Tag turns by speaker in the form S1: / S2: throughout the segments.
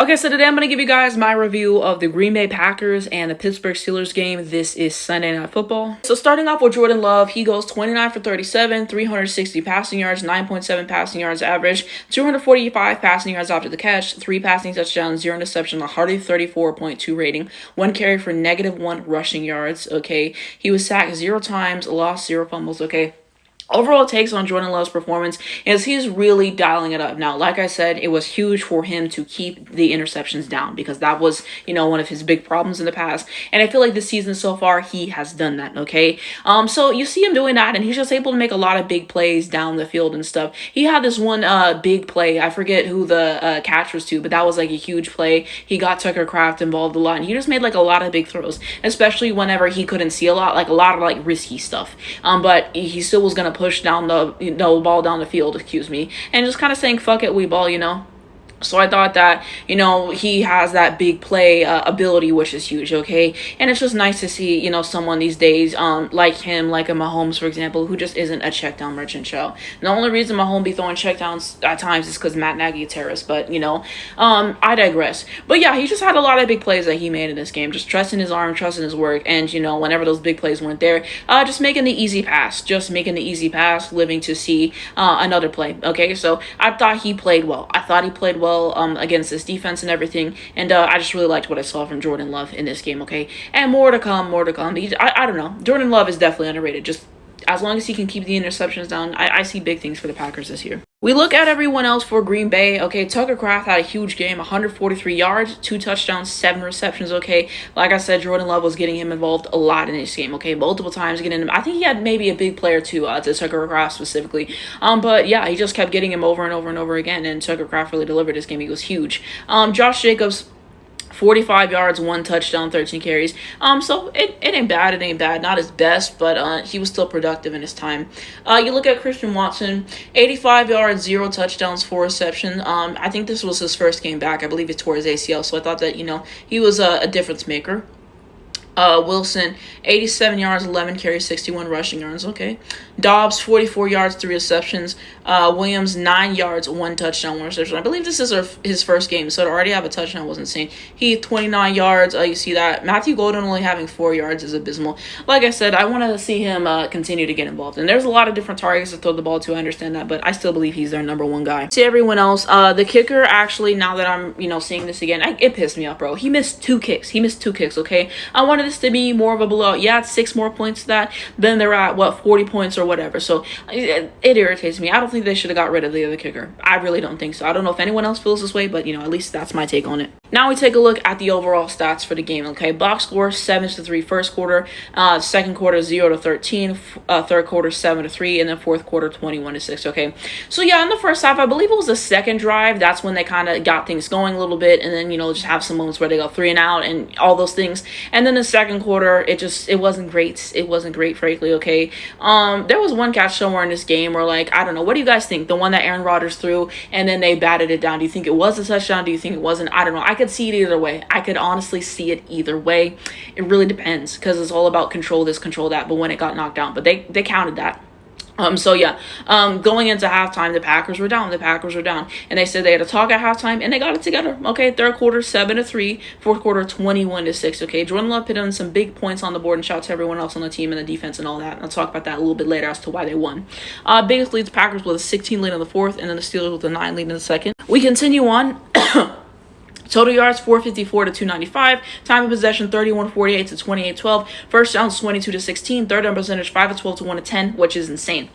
S1: Okay, so today I'm going to give you guys my review of the Green Bay Packers and the Pittsburgh Steelers game. This is Sunday Night Football. So starting off with Jordan Love, he goes 29 for 37, 360 passing yards, 9.7 passing yards average, 245 passing yards after the catch, 3 passing touchdowns, 0 interception, a hearty 34.2 rating, 1 carry for -1 rushing yards, okay? He was sacked 0 times, lost 0 fumbles, okay? Overall takes on Jordan Love's performance is he's really dialing it up. Now, like I said, it was huge for him to keep the interceptions down because that was, one of his big problems in the past. And I feel like this season so far, he has done that, okay? So you see him doing that, and he's just able to make a lot of big plays down the field and stuff. He had this one big play. I forget who the catch was to, but that was like a huge play. He got Tucker Kraft involved a lot, and he just made like a lot of big throws, especially whenever he couldn't see a lot of risky stuff. But he still was going to push down the ball down the field, and just kind of saying fuck it, we ball. So I thought that, he has that big play ability, which is huge, okay? And it's just nice to see, someone these days like him, like a Mahomes, for example, who just isn't a check down merchant show. The only reason Mahomes be throwing check downs at times is because Matt Nagy is terrorist, but, I digress. But yeah, he just had a lot of big plays that he made in this game, just trusting his arm, trusting his work, and, whenever those big plays weren't there, just making the easy pass, living to see another play, okay? So I thought he played well. Against this defense and everything, and I just really liked what I saw from Jordan Love in this game, okay? And more to come. I don't know. Jordan Love is definitely underrated. Just as long as he can keep the interceptions down, I see big things for the Packers this year. We look at everyone else for Green Bay, okay? Tucker Kraft had a huge game, 143 yards, 2 touchdowns, 7 receptions, okay? Like I said, Jordan Love was getting him involved a lot in this game, okay? Multiple times getting him. I think he had maybe a big player to Tucker Kraft specifically. But yeah, he just kept getting him over and over and over again, and Tucker Kraft really delivered this game. He was huge. Josh Jacobs, 45 yards, 1 touchdown, 13 carries. So it ain't bad. Not his best, but he was still productive in his time. You look at Christian Watson, 85 yards, 0 touchdowns, 4 receptions. I think this was his first game back. I believe he tore his ACL, so I thought that, he was a difference maker. Wilson, 87 yards, 11 carries, 61 rushing yards. Okay. Dobbs, 44 yards, 3 receptions. Williams, 9 yards, 1 touchdown, 1 reception. I believe this is his first game, so to already have a touchdown was insane. He, 29 yards. You see that. Matthew Golden only having 4 yards is abysmal. Like I said, I want to see him continue to get involved. And there's a lot of different targets to throw the ball to. I understand that, but I still believe he's their number 1 guy. See everyone else. The kicker, actually, now that I'm, seeing this again, it pissed me off, bro. He missed 2 kicks. Okay? I wanted this to be more of a blowout. Yeah, it's 6 more points to that. Then they're at 40 points or whatever. So it irritates me. I don't think they should have got rid of the other kicker. I really don't think so. I don't know if anyone else feels this way, but at least that's my take on it. Now we take a look at the overall stats for the game. Okay, box score 7-3 first quarter, second quarter 0-13, third quarter 7-3, and then fourth quarter 21-6. Okay, so yeah, in the first half, I believe it was the second drive. That's when they kind of got things going a little bit, and then just have some moments where they go 3 and out and all those things. And then the second quarter, it wasn't great. It wasn't great, frankly. Okay, there was one catch somewhere in this game where, like, I don't know. What do you guys think? The one that Aaron Rodgers threw, and then they batted it down. Do you think it was a touchdown? Do you think it wasn't? I don't know. I could see it either way. I could honestly see it either way. It really depends because it's all about control this, control that. But when it got knocked down, but they counted that. So yeah, going into halftime, the Packers were down. And they said they had a talk at halftime, and they got it together. Okay, third quarter 7-3, fourth quarter 21-6. Okay, Jordan Love put in some big points on the board, and shout out to everyone else on the team and the defense and all that. And I'll talk about that a little bit later as to why they won. Biggest leads, Packers with a 16 lead in the fourth, and then the Steelers with a 9 lead in the second. We continue on. Total yards 454 to 295. Time of possession 31-48 to 28-12. First downs 22-16. Third down percentage 5-12 to 1-10, which is insane.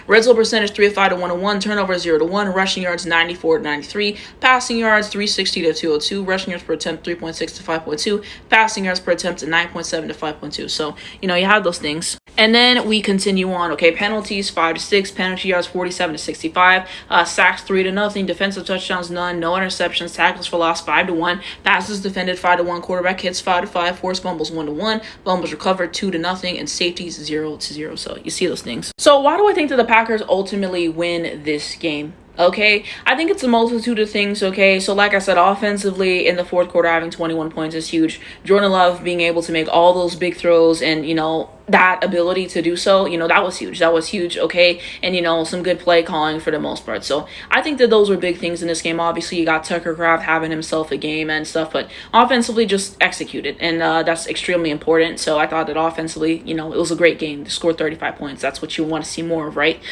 S1: Red zone percentage 3-5 to 1-1. Turnover 0 to 1. Rushing yards 94 to 93. Passing yards 360 to 202. Rushing yards per attempt 3.6 to 5.2. Passing yards per attempt 9.7 to 5.2. So you have those things. And then we continue on. Okay, penalties 5-6. Penalty yards 47 to 65. Sacks 3 to nothing. Defensive touchdowns none. No interceptions. Tackles for loss 5 to 1. Passes defended 5 to 1. Quarterback hits 5 to 5. Forced fumbles 1 to 1. Fumbles recovered 2 to nothing. And safeties 0 to 0. So you see those things. So why do I think that the Packers ultimately win this game? Okay, I think it's a multitude of things. Okay, so like I said, offensively in the fourth quarter, having 21 points is huge. Jordan Love being able to make all those big throws and, that ability to do so, that was huge. That was huge. Okay, and, some good play calling for the most part. So I think that those were big things in this game. Obviously, you got Tucker Kraft having himself a game and stuff, but offensively just executed, and that's extremely important. So I thought that offensively, it was a great game. They scored 35 points. That's what you want to see more of, right?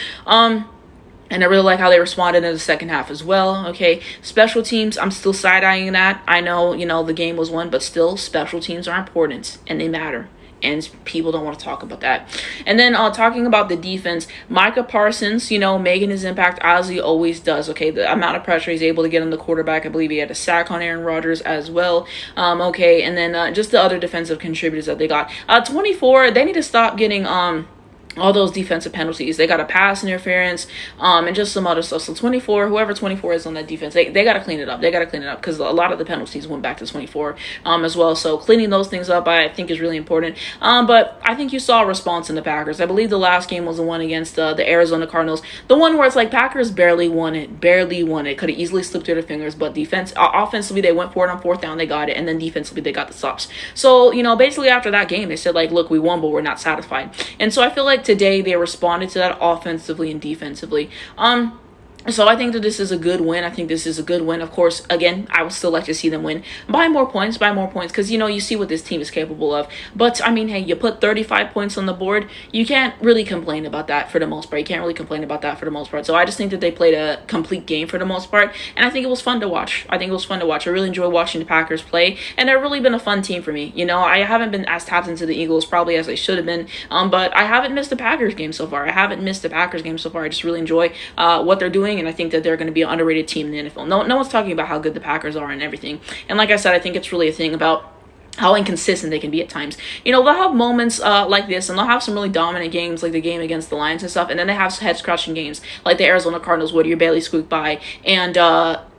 S1: And I really like how they responded in the second half as well. Okay, special teams, I'm still side-eyeing that. I know, the game was won, but still, special teams are important, and they matter. And people don't want to talk about that. And then talking about the defense, Micah Parsons, making his impact as he always does. Okay, the amount of pressure he's able to get on the quarterback. I believe he had a sack on Aaron Rodgers as well. Okay, and then just the other defensive contributors that they got. 24, they need to stop getting all those defensive penalties. They got a pass interference, and just some other stuff. So 24, whoever 24 is on that defense, they got to clean it up. They got to clean it up because a lot of the penalties went back to 24 as well. So cleaning those things up, I think, is really important. But I think you saw a response in the Packers. I believe the last game was the one against the Arizona Cardinals. The one where it's like Packers barely won it. Could have easily slipped through their fingers, but offensively, they went for it on fourth down. They got it. And then defensively, they got the stops. So, basically after that game, they said, like, look, we won, but we're not satisfied. And so I feel like today they responded to that offensively and defensively. So I think that this is a good win. I think this is a good win. Of course, again, I would still like to see them win by more points, because, you see what this team is capable of. But, I mean, hey, you put 35 points on the board. You can't really complain about that for the most part. So I just think that they played a complete game for the most part, and I think it was fun to watch. I really enjoy watching the Packers play, and they've really been a fun team for me. I haven't been as tapped into the Eagles probably as I should have been, but I haven't missed the Packers game so far. I just really enjoy what they're doing. And I think that they're going to be an underrated team in the NFL. No one's talking about how good the Packers are and everything. And like I said, I think it's really a thing about how inconsistent they can be at times. They'll have moments like this, and they'll have some really dominant games, like the game against the Lions and stuff, and then they have head-scratching games, like the Arizona Cardinals, where you barely squeak by, and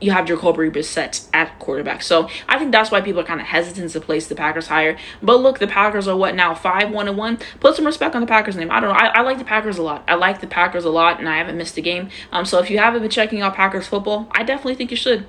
S1: you have Jacoby Brissett at quarterback. So I think that's why people are kind of hesitant to place the Packers higher. But look, the Packers are what now, 5-1-1? Put some respect on the Packers' name. I don't know. I like the Packers a lot. And I haven't missed a game. So if you haven't been checking out Packers football, I definitely think you should,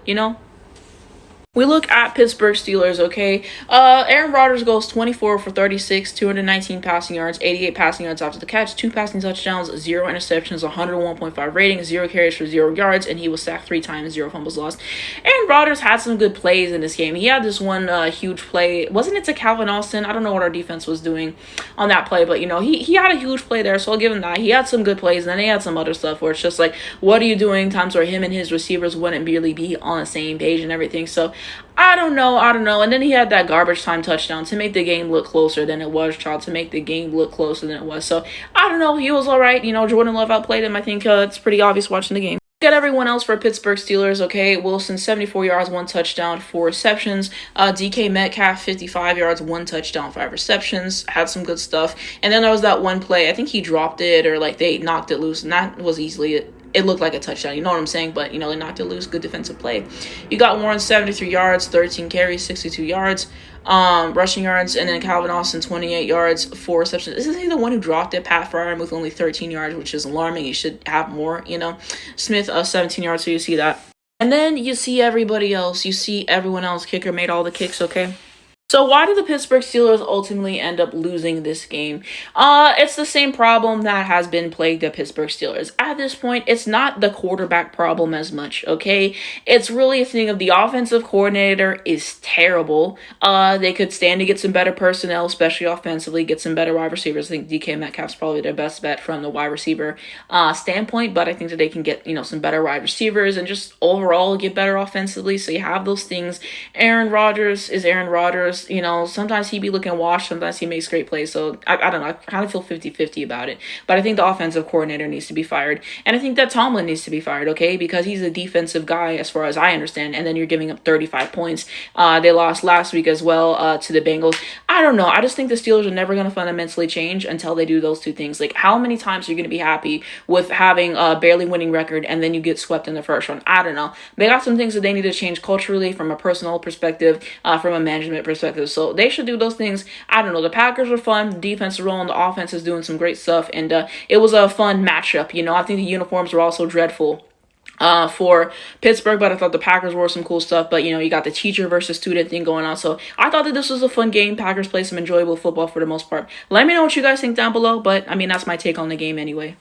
S1: We look at Pittsburgh Steelers, okay? Aaron Rodgers goes 24 for 36, 219 passing yards, 88 passing yards after the catch, 2 passing touchdowns, 0 interceptions, 101.5 rating, 0 carries for 0 yards, and he was sacked 3 times, 0 fumbles lost. Aaron Rodgers had some good plays in this game. He had this one huge play. Wasn't it to Calvin Austin? I don't know what our defense was doing on that play, but, he had a huge play there, so I'll give him that. He had some good plays, and then he had some other stuff where it's just like, what are you doing? Times where him and his receivers wouldn't really be on the same page and everything, so I don't know. And then he had that garbage time touchdown to make the game look closer than it was, So I don't know. He was all right. Jordan Love outplayed him. I think it's pretty obvious watching the game. Look at everyone else for Pittsburgh Steelers, okay? Wilson, 74 yards, 1 touchdown, 4 receptions. DK Metcalf, 55 yards, 1 touchdown, 5 receptions. Had some good stuff. And then there was that one play. I think he dropped it or, they knocked it loose. And that was easily it. It looked like a touchdown, you know what I'm saying? But, they knocked it loose. Good defensive play. You got Warren, 73 yards, 13 carries, 62 yards, rushing yards. And then Calvin Austin, 28 yards, 4 receptions. Isn't he the one who dropped it? Pat Fryer with only 13 yards, which is alarming. He should have more, Smith, 17 yards, so you see that. And then you see everybody else. You see everyone else. Kicker made all the kicks, okay? So why did the Pittsburgh Steelers ultimately end up losing this game? It's the same problem that has been plagued the Pittsburgh Steelers. At this point, it's not the quarterback problem as much, okay? It's really a thing of the offensive coordinator is terrible. They could stand to get some better personnel, especially offensively, get some better wide receivers. I think DK Metcalf's probably their best bet from the wide receiver standpoint, but I think that they can get, some better wide receivers and just overall get better offensively. So you have those things. Aaron Rodgers is Aaron Rodgers. Sometimes he be looking washed, sometimes he makes great plays. So I don't know. I kind of feel 50-50 about it. But I think the offensive coordinator needs to be fired. And I think that Tomlin needs to be fired, okay? Because he's a defensive guy as far as I understand. And then you're giving up 35 points. They lost last week as well to the Bengals. I don't know. I just think the Steelers are never going to fundamentally change until they do those two things. Like, how many times are you going to be happy with having a barely winning record and then you get swept in the first round? I don't know. They got some things that they need to change culturally, from a personal perspective, from a management perspective. So they should do those things. I don't know. The Packers are fun. The defense is rolling. The offense is doing some great stuff. And it was a fun matchup. I think the uniforms were also dreadful. for Pittsburgh, but I thought the Packers were some cool stuff. But, you got the teacher versus student thing going on. So I thought that this was a fun game. Packers play some enjoyable football for the most part. Let me know what you guys think down below. But, I mean, that's my take on the game anyway.